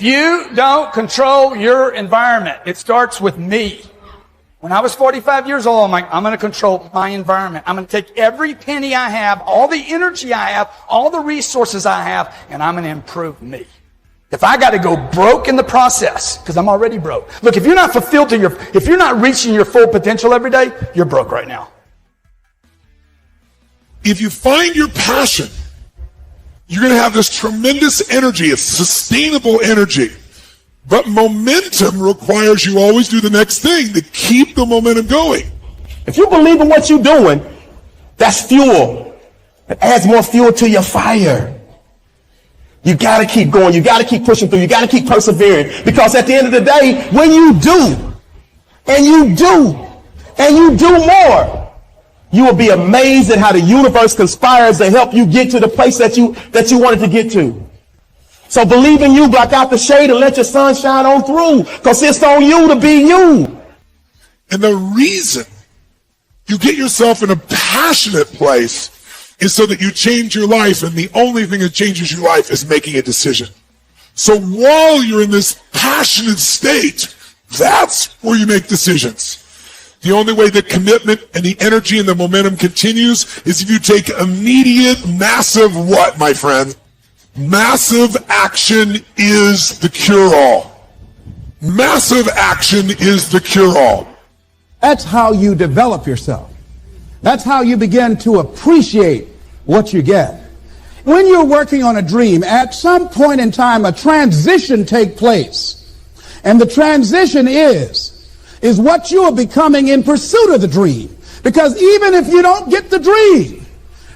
you don't control your environment, it starts with me. When I was 45 years old, I'm like, I'm going to control my environment. I'm going to take every penny I have, all the energy I have, all the resources I have, and I'm going to improve me. If I got to go broke in the process, because I'm already broke. Look, if you're not fulfilled if you're not reaching your full potential every day, you're broke right now. If you find your passion, you're going to have this tremendous energy. It's sustainable energy. But momentum requires you always do the next thing to keep the momentum going. If you believe in what you're doing, that's fuel. It adds more fuel to your fire. You got to keep going. You got to keep pushing through. You got to keep persevering. Because at the end of the day, when you do, and you do, and you do more, you will be amazed at how the universe conspires to help you get to the place that you wanted to get to. So believe in you, block out the shade, and let your sun shine on through. Because it's on you to be you. And the reason you get yourself in a passionate place is so that you change your life, and the only thing that changes your life is making a decision. So while you're in this passionate state, that's where you make decisions. The only way the commitment and the energy and the momentum continues is if you take immediate, massive what, my friend? Massive action is the cure-all. Massive action is the cure-all. That's how you develop yourself. That's how you begin to appreciate what you get. When you're working on a dream, at some point in time, a transition takes place. And the transition is what you are becoming in pursuit of the dream. Because even if you don't get the dream,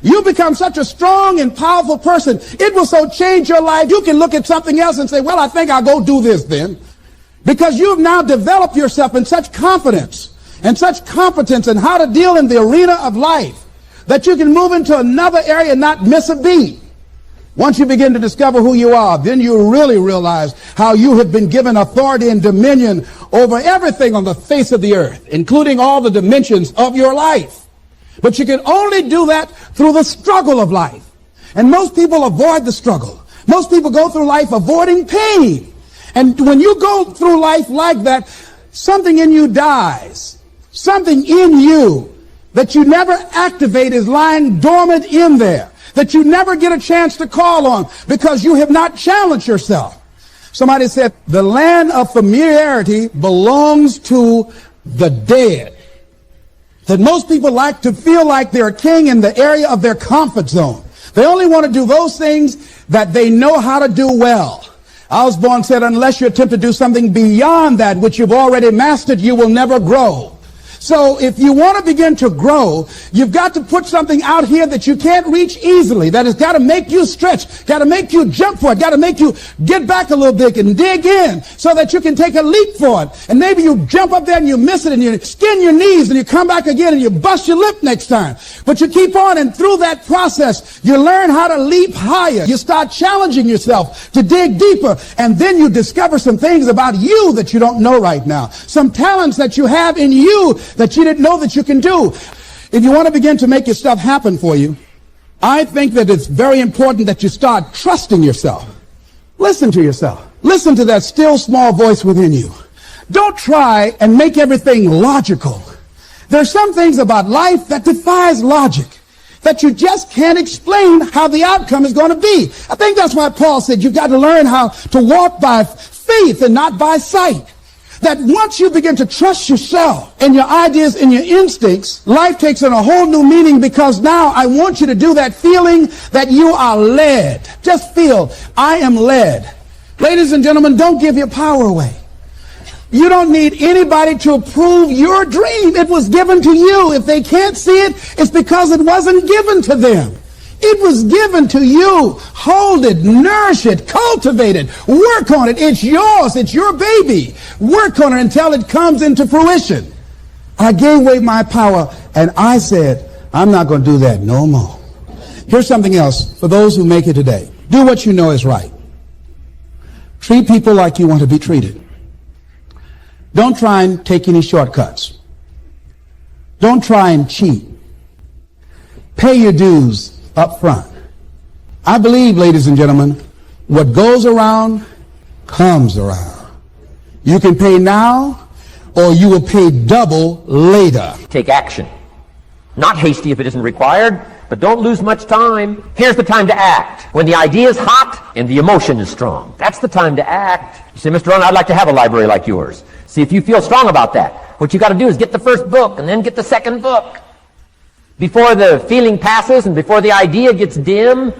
you become such a strong and powerful person. It will so change your life. You can look at something else and say, well, I think I'll go do this then. Because you've now developed yourself in such confidence and such competence in how to deal in the arena of life that you can move into another area and not miss a beat. Once you begin to discover who you are, then you really realize how you have been given authority and dominion over everything on the face of the earth, including all the dimensions of your life. But you can only do that through the struggle of life. And most people avoid the struggle. Most people go through life avoiding pain. And when you go through life like that, something in you dies. Something in you that you never activate is lying dormant in there, that you never get a chance to call on because you have not challenged yourself. Somebody said, the land of familiarity belongs to the dead. That most people like to feel like they're a king in the area of their comfort zone. They only want to do those things that they know how to do well. Osborne said, unless you attempt to do something beyond that which you've already mastered, you will never grow. So if you want to begin to grow, you've got to put something out here that you can't reach easily, that has got to make you stretch, got to make you jump for it, got to make you get back a little bit and dig in so that you can take a leap for it. And maybe you jump up there and you miss it and you skin your knees and you come back again and you bust your lip next time. But you keep on, and through that process, you learn how to leap higher. You start challenging yourself to dig deeper, and then you discover some things about you that you don't know right now. Some talents that you have in you that you didn't know that you can do. If you want to begin to make your stuff happen for you, I think that it's very important that you start trusting yourself. Listen to yourself. Listen to that still small voice within you. Don't try and make everything logical. There's some things about life that defies logic, that you just can't explain how the outcome is going to be. I think that's why Paul said you've got to learn how to walk by faith and not by sight. That once you begin to trust yourself and your ideas and your instincts, life takes on a whole new meaning, because now I want you to do that feeling that you are led. Just feel, I am led. Ladies and gentlemen, don't give your power away. You don't need anybody to approve your dream. It was given to you. If they can't see it, it's because it wasn't given to them. It was given to you. Hold it, nourish it, cultivate it, work on it. It's yours. It's your baby. Work on it until it comes into fruition. I gave away my power, and I said, I'm not going to do that no more. Here's something else for those who make it today. Do what you know is right. Treat people like you want to be treated. Don't try and take any shortcuts. Don't try and cheat. Pay your dues up front. I believe, ladies and gentlemen, what goes around comes around. You can pay now, or you will pay double later. Take action. Not hasty if it isn't required, but don't lose much time. Here's the time to act. When the idea is hot and the emotion is strong. That's the time to act. You say, Mr. Rohn, I'd like to have a library like yours. See if you feel strong about that. What you got to do is get the first book and then get the second book. Before the feeling passes and before the idea gets dim,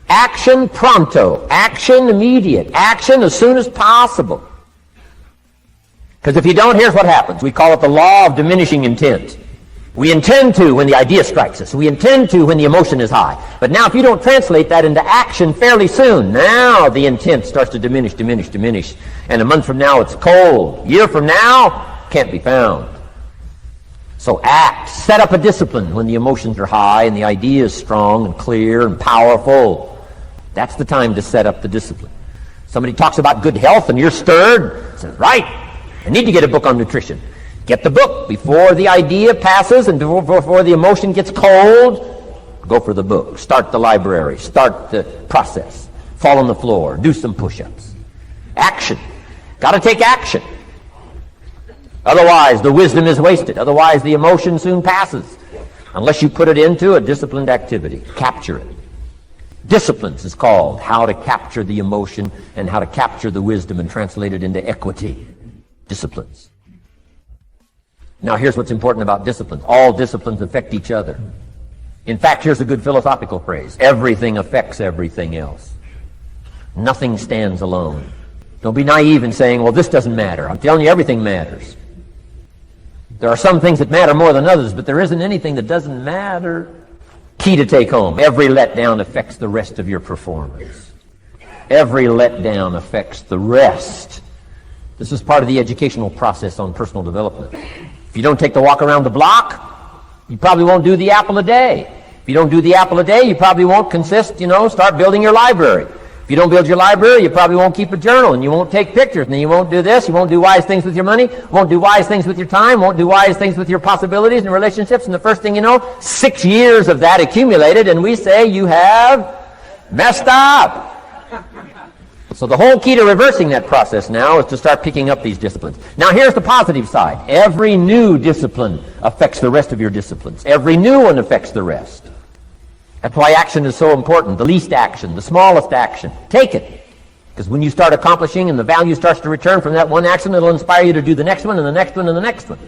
action pronto. Action immediate. Action as soon as possible. Because if you don't, here's what happens. We call it the law of diminishing intent. We intend to when the idea strikes us. We intend to when the emotion is high. But now if you don't translate that into action fairly soon, now the intent starts to diminish. And a month from now it's cold. A year from now, can't be found. So act. Set up a discipline when the emotions are high and the idea is strong and clear and powerful. That's the time to set up the discipline. Somebody talks about good health and you're stirred. Says, right, I need to get a book on nutrition. Get the book before the idea passes and before the emotion gets cold. Go for the book. Start the library. Start the process. Fall on the floor. Do some push-ups. Action. Got to take action. Otherwise, the wisdom is wasted. Otherwise, the emotion soon passes. Unless you put it into a disciplined activity. Capture it. Disciplines is called how to capture the emotion and how to capture the wisdom and translate it into equity. Disciplines. Now here's what's important about disciplines. All disciplines affect each other. In fact, here's a good philosophical phrase. Everything affects everything else. Nothing stands alone. Don't be naive in saying, well, this doesn't matter. I'm telling you, everything matters. There are some things that matter more than others, but there isn't anything that doesn't matter. Key to take home. Every letdown affects the rest of your performance. Every letdown affects the rest. This is part of the educational process on personal development. If you don't take the walk around the block, you probably won't do the apple a day. If you don't do the apple a day, you probably won't start building your library. If you don't build your library, you probably won't keep a journal, and you won't take pictures, and then you won't do this, you won't do wise things with your money, won't do wise things with your time, won't do wise things with your possibilities and relationships, and the first thing you know, 6 years of that accumulated, and we say you have messed up. So the whole key to reversing that process now is to start picking up these disciplines. Now here's the positive side. Every new discipline affects the rest of your disciplines. Every new one affects the rest. That's why action is so important. The least action, the smallest action. Take it. Because when you start accomplishing and the value starts to return from that one action, it'll inspire you to do the next one and the next one and the next one.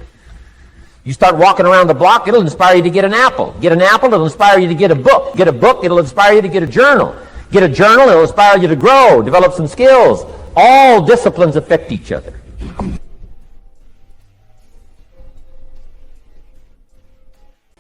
You start walking around the block, it'll inspire you to get an apple. Get an apple, it'll inspire you to get a book. Get a book, it'll inspire you to get a journal. Get a journal, it'll inspire you to grow, develop some skills. All disciplines affect each other.